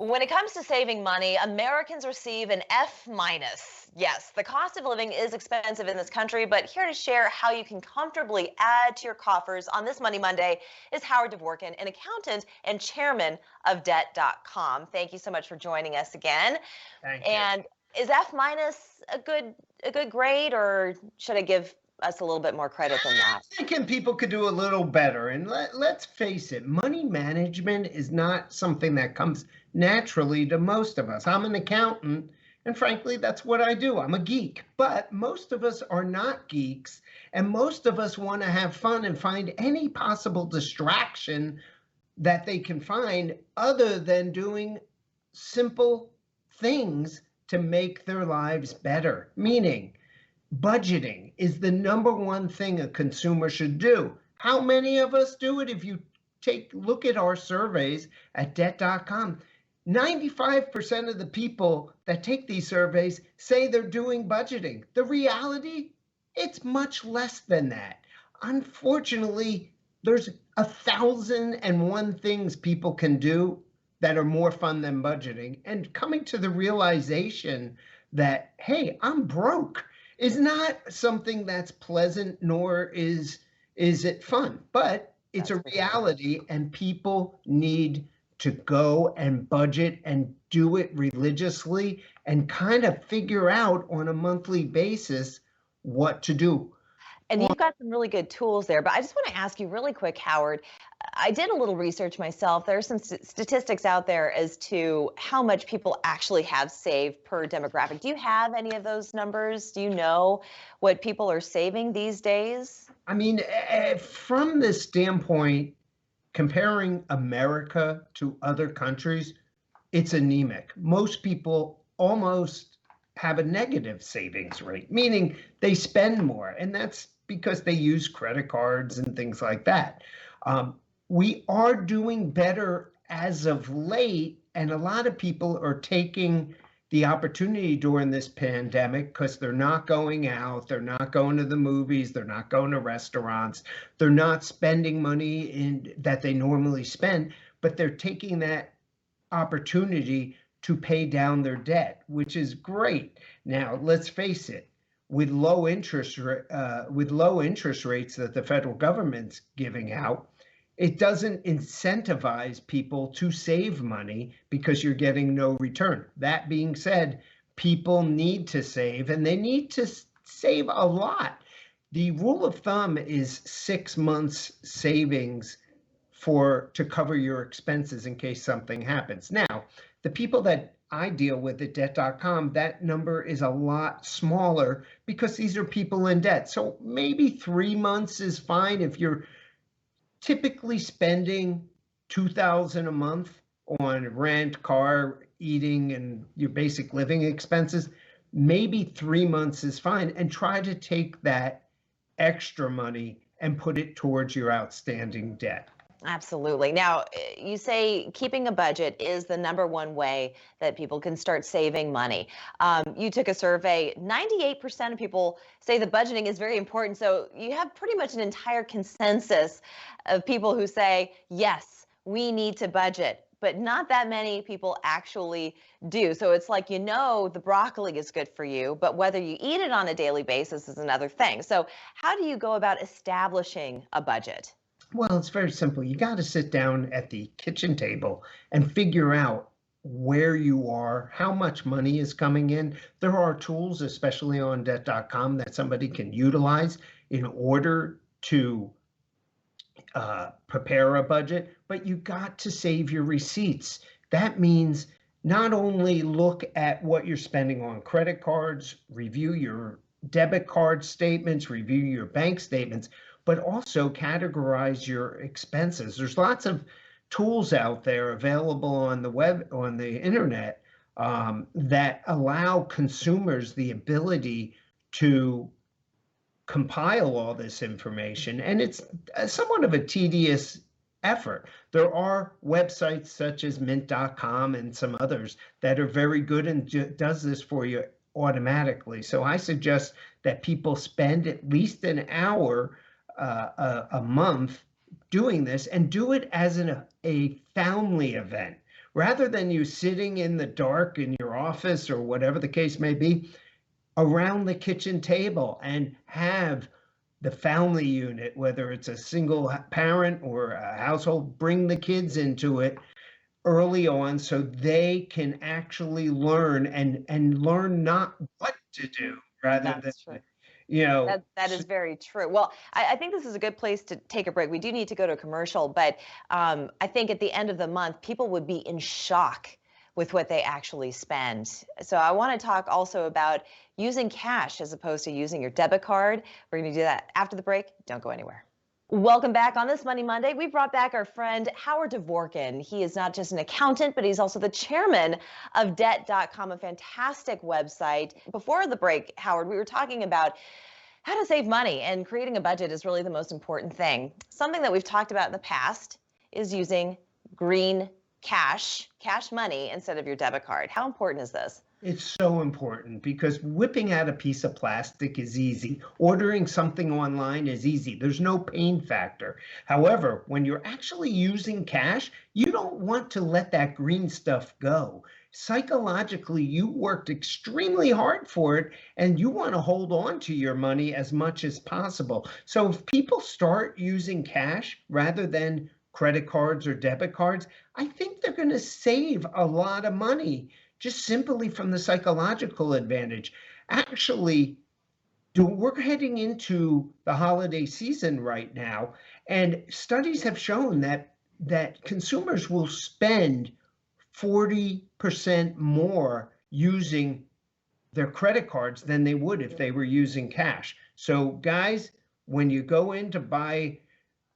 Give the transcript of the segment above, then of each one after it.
When it comes to saving money, Americans receive an F minus. Yes, the cost of living is expensive in this country, but here to share how you can comfortably add to your coffers on this Money Monday is Howard Dvorkin, an accountant and chairman of Debt.com. Thank you so much for joining us again. Thank you. And is F minus a good grade, or should I give us a little bit more credit than that? I'm thinking people could do a little better. And let's face it, money management is not something that comes naturally to most of us. I'm an accountant, and frankly, that's what I do. I'm a geek. But most of us are not geeks, and most of us want to have fun and find any possible distraction that they can find other than doing simple things to make their lives better. Meaning, budgeting is the number one thing a consumer should do. How many of us do it? If you look at our surveys at Debt.com, 95% of the people that take these surveys say they're doing budgeting. The reality, it's much less than that. Unfortunately, there's 1,001 things people can do that are more fun than budgeting. And coming to the realization that, hey, I'm broke, is not something that's pleasant, nor is it fun, but it's a reality, and people need to go and budget and do it religiously and kind of figure out on a monthly basis what to do. And you've got some really good tools there, but I just want to ask you really quick, Howard. I did a little research myself. There are some statistics out there as to how much people actually have saved per demographic. Do you have any of those numbers? Do you know what people are saving these days? I mean, from this standpoint, comparing America to other countries, it's anemic. Most people almost have a negative savings rate, meaning they spend more, and that's because they use credit cards and things like that. We are doing better as of late, and a lot of people are taking the opportunity during this pandemic because they're not going out, they're not going to the movies, they're not going to restaurants, they're not spending money that they normally spend, but they're taking that opportunity to pay down their debt, which is great. Now, let's face it, with low interest rates that the federal government's giving out, it doesn't incentivize people to save money because you're getting no return. That being said, people need to save, and they need to save a lot. The rule of thumb is 6 months savings to cover your expenses in case something happens. Now, the people that I deal with at Debt.com, that number is a lot smaller because these are people in debt. So maybe 3 months is fine if you're typically spending $2,000 a month on rent, car, eating, and your basic living expenses. Maybe 3 months is fine, and try to take that extra money and put it towards your outstanding debt. Absolutely. Now, you say keeping a budget is the number one way that people can start saving money. You took a survey, 98% of people say that budgeting is very important. So you have pretty much an entire consensus of people who say, yes, we need to budget, but not that many people actually do. So it's like, the broccoli is good for you, but whether you eat it on a daily basis is another thing. So how do you go about establishing a budget? Well, it's very simple. You got to sit down at the kitchen table and figure out where you are, how much money is coming in. There are tools, especially on Debt.com, that somebody can utilize in order to prepare a budget, but you got to save your receipts. That means not only look at what you're spending on credit cards, review your debit card statements, review your bank statements, but also categorize your expenses. There's lots of tools out there available on the web, on the internet, that allow consumers the ability to compile all this information. And it's somewhat of a tedious effort. There are websites such as mint.com and some others that are very good and does this for you automatically. So I suggest that people spend at least an hour a month doing this, and do it as a family event Rather than you sitting in the dark in your office or whatever the case may be, around the kitchen table and have the family unit, whether it's a single parent or a household, bring the kids into it early on so they can actually learn and learn not what to do rather That's true. than, you know, That is very true. Well, I think this is a good place to take a break. We do need to go to a commercial, but I think at the end of the month, people would be in shock with what they actually spend. So I want to talk also about using cash as opposed to using your debit card. We're going to do that after the break. Don't go anywhere. Welcome back on this Money Monday. We brought back our friend Howard Dvorkin. He is not just an accountant, but he's also the chairman of debt.com, a fantastic website. Before the break, Howard, we were talking about how to save money, and creating a budget is really the most important thing. Something that we've talked about in the past is using green cash money instead of your debit card. How important is this? It's so important because whipping out a piece of plastic is easy. Ordering something online is easy. There's no pain factor. However, when you're actually using cash, you don't want to let that green stuff go. Psychologically, you worked extremely hard for it and you want to hold on to your money as much as possible. So if people start using cash rather than credit cards or debit cards, I think they're going to save a lot of money just simply from the psychological advantage. Actually, we're heading into the holiday season right now, and studies have shown that consumers will spend 40% more using their credit cards than they would if they were using cash. So guys, when you go in to buy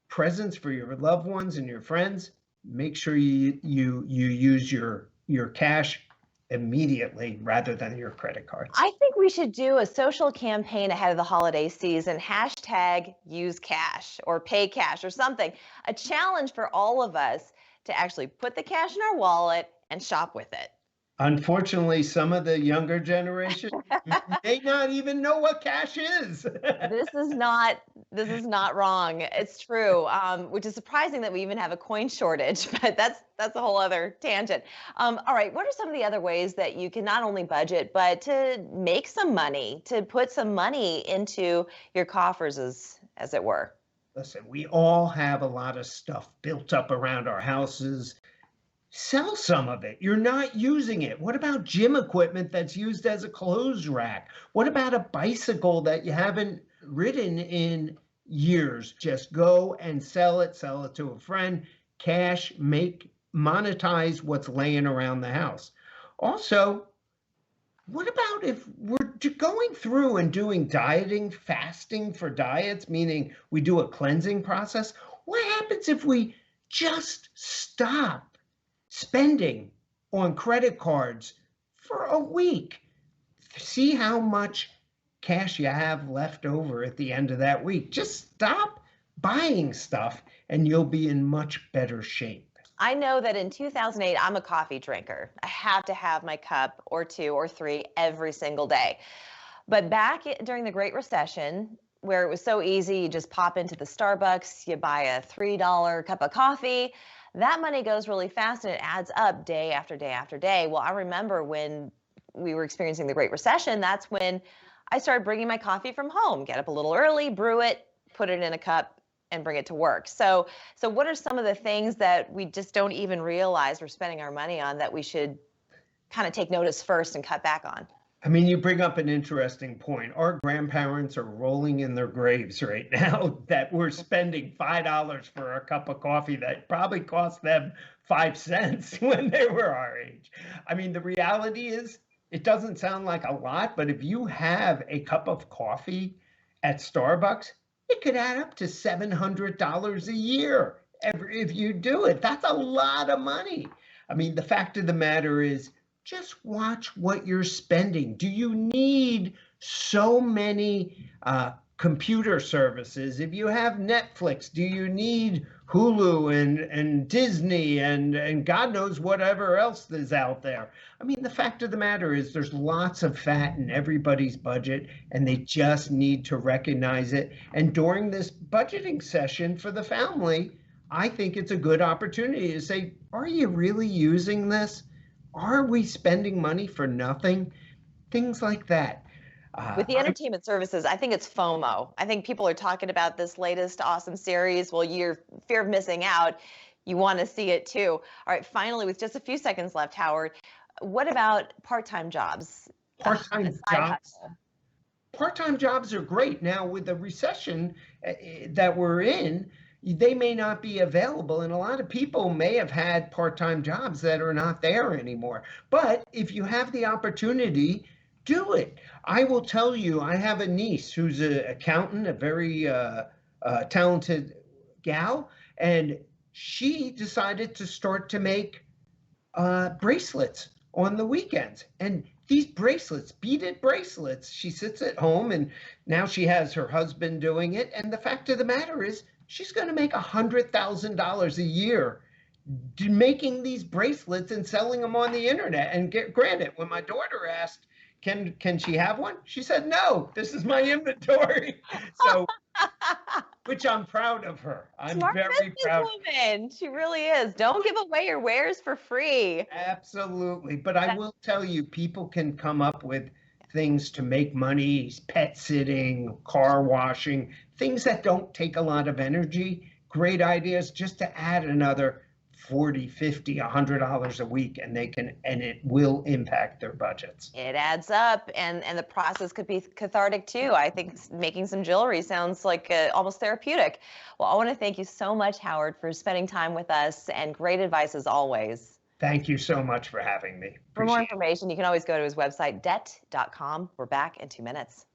presents for your loved ones and your friends, make sure you use your cash immediately rather than your credit cards. I think we should do a social campaign ahead of the holiday season, hashtag use cash or pay cash or something, a challenge for all of us to actually put the cash in our wallet and shop with it. Unfortunately, some of the younger generation may not even know what cash is. This is not wrong. It's true, which is surprising that we even have a coin shortage, but that's a whole other tangent. All right, what are some of the other ways that you can not only budget, but to make some money, to put some money into your coffers, as it were? Listen, we all have a lot of stuff built up around our houses. Sell some of it. You're not using it. What about gym equipment that's used as a clothes rack? What about a bicycle that you haven't ridden in years? Just go and sell it to a friend, cash, monetize what's laying around the house. Also, what about if we're going through and doing dieting, fasting for diets, meaning we do a cleansing process? What happens if we just stop spending on credit cards for a week? See how much cash you have left over at the end of that week. Just stop buying stuff and you'll be in much better shape. I know that in 2008, I'm a coffee drinker. I have to have my cup or two or three every single day. But back during the Great Recession, where it was so easy, you just pop into the Starbucks, you buy a $3 cup of coffee, that money goes really fast and it adds up day after day after day. Well, I remember when we were experiencing the Great Recession, that's when I started bringing my coffee from home, get up a little early, brew it, put it in a cup, and bring it to work. So what are some of the things that we just don't even realize we're spending our money on that we should kind of take notice first and cut back on? I mean, you bring up an interesting point. Our grandparents are rolling in their graves right now that we're spending $5 for a cup of coffee that probably cost them 5 cents when they were our age. I mean, the reality is it doesn't sound like a lot, but if you have a cup of coffee at Starbucks, it could add up to $700 a year if you do it. That's a lot of money. I mean, the fact of the matter is, just watch what you're spending. Do you need so many computer services? If you have Netflix, do you need Hulu and Disney and God knows whatever else is out there? I mean, the fact of the matter is there's lots of fat in everybody's budget and they just need to recognize it. And during this budgeting session for the family, I think it's a good opportunity to say, are you really using this? Are we spending money for nothing? Things like that. With the I entertainment services, I think it's FOMO. I think people are talking about this latest awesome series. Well, you're fear of missing out. You want to see it too. All right, finally, with just a few seconds left, Howard, what about part-time jobs? A part-time side jobs. hustle. Part-time jobs are great. Now, with the recession that we're in, they may not be available, and a lot of people may have had part-time jobs that are not there anymore. But if you have the opportunity, do it. I will tell you, I have a niece who's an accountant, a very talented gal, and she decided to start to make bracelets on the weekends. And these bracelets, beaded bracelets, she sits at home and now she has her husband doing it. And the fact of the matter is, she's going to make $100,000 a year making these bracelets and selling them on the internet. And granted, when my daughter asked, can she have one? She said, no, this is my inventory. So, which I'm proud of her. I'm Smart very proud. businesswoman. She really is. Don't give away your wares for free. Absolutely. But I will tell you, people can come up with things to make money, pet sitting, car washing, things that don't take a lot of energy. Great ideas just to add another 40, 50, $100 a week, and it will impact their budgets. It adds up, and the process could be cathartic too. I think making some jewelry sounds like almost therapeutic. Well, I want to thank you so much, Howard, for spending time with us, and great advice as always. Thank you so much for having me. For more Appreciate it. information, you can always go to his website, debt.com. We're back in 2 minutes.